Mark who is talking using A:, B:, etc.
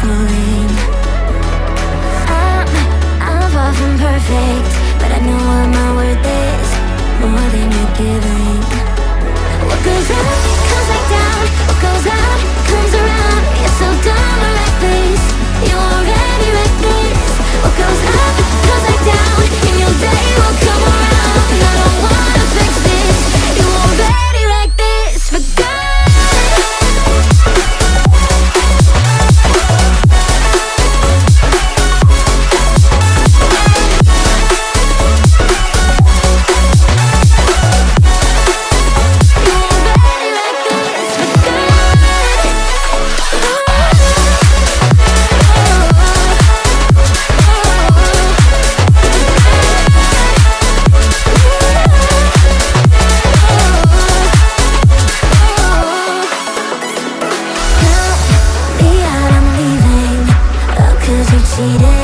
A: falling. I'm far from perfect, but I know what my worth is, more than you're giving. What goes up comes back down, what goes out comes around. You're so dumb or reckless, you already reckless. What goes up comes back down, and your day will come around. I don't wanna fix this, you already wrecked this for good. Cheated.